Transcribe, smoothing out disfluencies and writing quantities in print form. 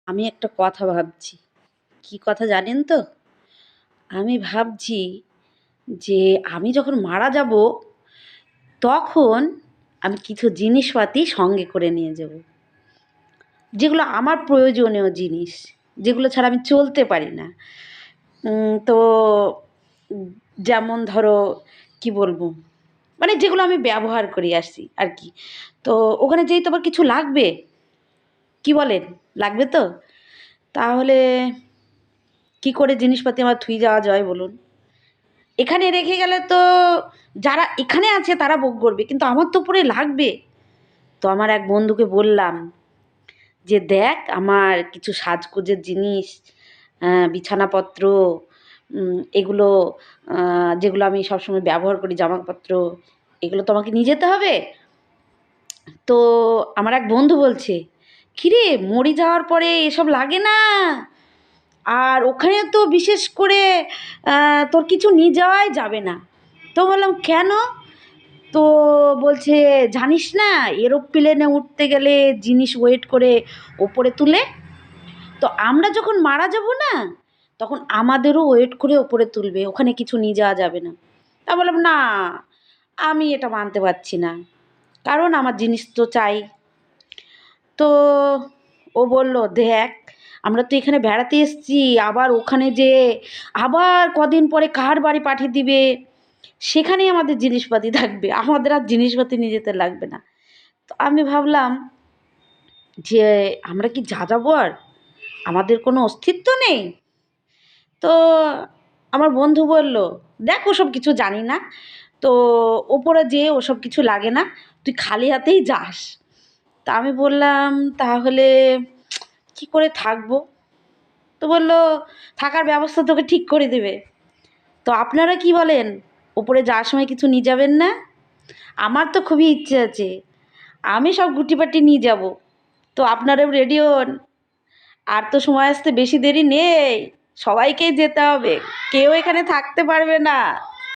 আমি একটা কথা ভাবছি। কি কথা জানেন তো? আমি ভাবছি যে আমি যখন মারা যাবো, তখন আমি কিছু জিনিসপাতি সঙ্গে করে নিয়ে যাবো। যেগুলো আমার প্রয়োজনীয় জিনিস, যেগুলো ছাড়া আমি চলতে পারি না। তো উম যেমন ধরো কি বলবো? মানে যেগুলো আমি ব্যবহার করি আরকি। তো ওখানে যেই তো আবার কিছু লাগবে। কি বলেন? লাগবে তো? তাহলে কি করে জিনিসপাতি আমার থুই যাওয়া যায় বলুন? এখানে রেখে গেলে তো যারা এখানে আছে তারা ভোগ করবে। কিন্তু আমার তো পরে লাগবে। তো আমার এক বন্ধুকে বললাম যে, "দেখ আমার কিছু সাজগোজের জিনিস, বিছানাপত্র, এগুলো যেগুলো আমি সবসময় ব্যবহার করি জামাপত্র, এগুলো তো আমাকে নিয়ে যেতে হবে।" তো আমার এক বন্ধু বলছে, "কিরে মরে যাওয়ার পরে এসব লাগে না। আর ওখানে তো বিশেষ করে তোর কিছু নিয়ে যাওয়াই যাবে না।" তো বললাম, "কেন?" তো বলছে, "জানিস না এরোপ্লেনে উঠতে গেলে জিনিস ওয়েট করে ওপরে তুলে? তো আমরা যখন মারা যাব না, তখন আমাদেরও ওয়েট করে ওপরে তুলবে। ওখানে কিছু নিয়ে যাওয়া যাবে না।" তা বললাম, "না, আমি এটা মানতে পারছি না। কারণ আমার জিনিস তো চাই।" তো ও বলল, "দেখ আমরা তো এখানে বেড়াতে এসেছি, আবার ওখানে যেয়ে আবার কদিন পরে কার বাড়ি পাঠিয়ে দিবে, সেখানেই আমাদের জিনিসপাতি থাকবে। আমাদের আর জিনিসপাতি নিয়ে যেতে লাগবে না।" তো আমি ভাবলাম যে আমরা কি যাযাবর? আমাদের কোনো অস্তিত্ব নেই? তো আমার বন্ধু বলল, "দেখ ওসব কিছু জানি না। তো ওপরে যেয়ে ওসব কিছু লাগে না। তুই খালি হাতেই যাস।" তা আমি বললাম, "তাহলে কি করে থাকবো?" তো বলল, "থাকার ব্যবস্থা তোকে ঠিক করে দেবে।" তো আপনারা কি বলেন? ওপরে যাওয়ার সময় কিছু নিয়ে যাবেন না? আমার তো খুবই ইচ্ছে আছে। আমি সব গুটিবাটি নিয়ে যাবো। তো আপনারাও রেডি হন। আর তো সময় আসতে বেশি দেরি নেই। সবাইকেই যেতে হবে। কেউ এখানে থাকতে পারবে না।